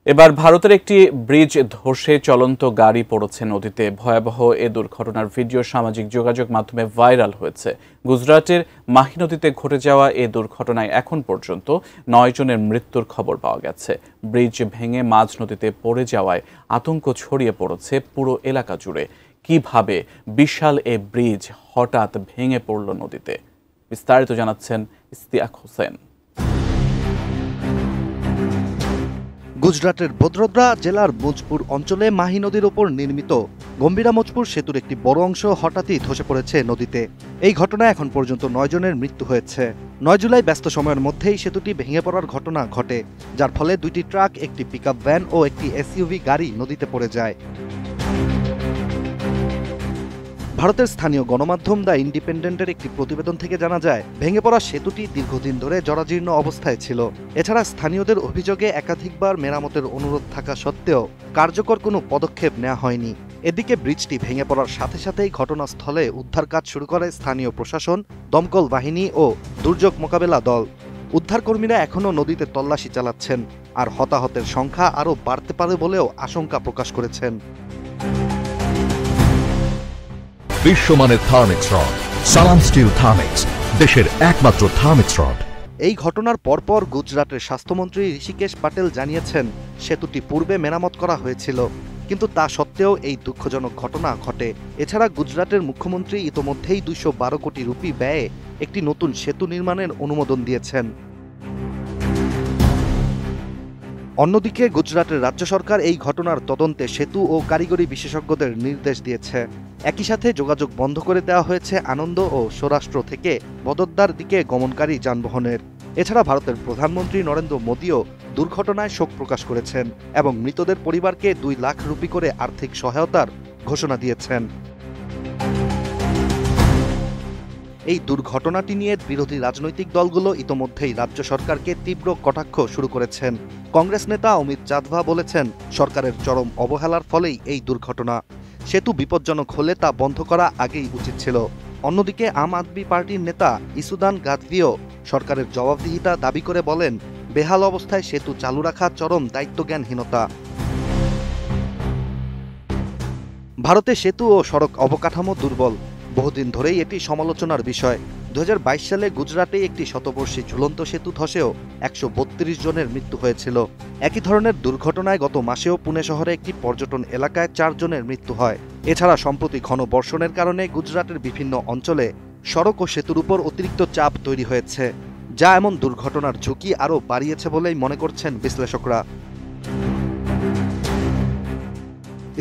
এবার ভারতের একটি ব্রিজ ধসে চলন্ত গাড়ি পড়েছে নদীতে। ভয়াবহ এ দুর্ঘটনার ভিডিও সামাজিক যোগাযোগ মাধ্যমে ভাইরাল হয়েছে। গুজরাটের মাহি নদীতে ঘটে যাওয়া এ দুর্ঘটনায় এখন পর্যন্ত 9 জনের মৃত্যুর খবর পাওয়া গেছে। ব্রিজ ভেঙে মাঝ নদীতে পড়ে যাওয়ায় আতঙ্ক ছড়িয়ে পড়েছে পুরো এলাকা জুড়ে। কিভাবে বিশাল এ ব্রিজ হঠাৎ ভেঙে পড়ল নদীতে, বিস্তারিত জানাচ্ছেন ইস্তিয়াক হোসেন। গুজরাটের বদোদরা জেলার মুজপুর অঞ্চলে মাহি নদীর ওপর নির্মিত গম্ভীরা মুজপুর সেতুর একটি বড় অংশ হঠাৎই ধসে পড়েছে নদীতে। এই ঘটনায় এখন পর্যন্ত 9 জনের মৃত্যু হয়েছে। 9 জুলাই ব্যস্ত সময়ের মধ্যেই সেতুটি ভেঙে পড়ার ঘটনা ঘটে, যার ফলে 2টি ট্রাক, একটি পিকআপ ভ্যান ও একটি এসইউভি গাড়ি নদীতে পড়ে যায়। ভারতের স্থানীয় গণমাধ্যম দ্য ইন্ডিপেন্ডেন্টের একটি প্রতিবেদন থেকে জানা যায়, ভেঙে পড়া সেতুটি দীর্ঘদিন ধরে জরাজীর্ণ অবস্থায় ছিল। এছাড়া স্থানীয়দের অভিযোগে একাধিকবার মেরামতের অনুরোধ থাকা সত্ত্বেও কার্যকর কোনো পদক্ষেপ নেওয়া হয়নি। এদিকে ব্রিজটি ভেঙে পড়ার সাথে সাথেই ঘটনাস্থলে উদ্ধার কাজ শুরু করে স্থানীয় প্রশাসন, দমকল বাহিনী ও দুর্যোগ মোকাবেলা দল। উদ্ধারকর্মীরা এখনও নদীতে তল্লাশি চালাচ্ছেন, আর হতাহতের সংখ্যা আরও বাড়তে পারে বলেও আশঙ্কা প্রকাশ করেছেন। বিশ্বমানের থার্মিক্স রড, সালাম স্টিল থার্মিক্স, দেশের একমাত্র থার্মিক্স রড। এই ঘটনার পরপর গুজরাটের স্বাস্থ্যমন্ত্রী ঋষিকেশ পাটেল জানিয়েছেন, সেতুটি পূর্বে মেরামত করা হয়েছিল, কিন্তু তা সত্ত্বেও এই দুঃখজনক ঘটনা ঘটে। এছাড়া গুজরাটের মুখ্যমন্ত্রী ইতোমধ্যেই 212 কোটি রুপি ব্যয়ে একটি নতুন সেতু নির্মাণের অনুমোদন দিয়েছেন। অন্যদিকে গুজরাটের রাজ্য সরকার এই ঘটনার তদন্তে সেতু ও কারিগরি বিশেষজ্ঞদের নির্দেশ দিয়েছে। একই সাথে যোগাযোগ বন্ধ করে দেওয়া হয়েছে আনন্দ ও সৌরাষ্ট্র থেকে বদোদরার দিকে গমনকারী যানবাহনের। এছাড়া ভারতের প্রধানমন্ত্রী নরেন্দ্র মোদীও দুর্ঘটনায় শোক প্রকাশ করেছেন এবং মৃতদের পরিবারকে 2 লাখ রুপি করে আর্থিক সহায়তার ঘোষণা দিয়েছেন। এই দুর্ঘটনাটি নিয়ে বিরোধী রাজনৈতিক দলগুলো ইতোমধ্যেই রাজ্য সরকারকে তীব্র কটাক্ষ শুরু করেছেন। কংগ্রেস নেতা অমিত চাঁদভা বলেছেন, সরকারের চরম অবহেলার ফলেই এই দুর্ঘটনা। সেতু বিপজ্জনক হলে তা বন্ধ করা আগেই উচিত ছিল। অন্যদিকে আম আদমি পার্টির নেতা ইসুদান গাদভিও সরকারের জবাবদিহিতা দাবি করে বলেন, বেহাল অবস্থায় সেতু চালু রাখা চরম দায়িত্বজ্ঞানহীনতা। ভারতে সেতু ও সড়ক অবকাঠামো দুর্বল, বহুদিন ধরেই এটি সমালোচনার বিষয়। 2022 সালে গুজরাটে একটি শতবর্ষী ঝুলন্ত সেতু ধসেও 132 জনের মৃত্যু হয়েছিল। একই ধরনের দুর্ঘটনায় গত মাসেও পুনে শহরে একটি পর্যটন এলাকায় 4 জনের মৃত্যু হয়। এছাড়া সম্প্রতি ঘন বর্ষণের কারণে গুজরাটের বিভিন্ন অঞ্চলে সড়ক ও সেতুর উপর অতিরিক্ত চাপ তৈরি হয়েছে, যা এমন দুর্ঘটনার ঝুঁকি আরও বাড়িয়েছে বলেই মনে করছেন বিশ্লেষকরা।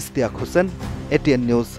Istiaq Hossain, ATN news.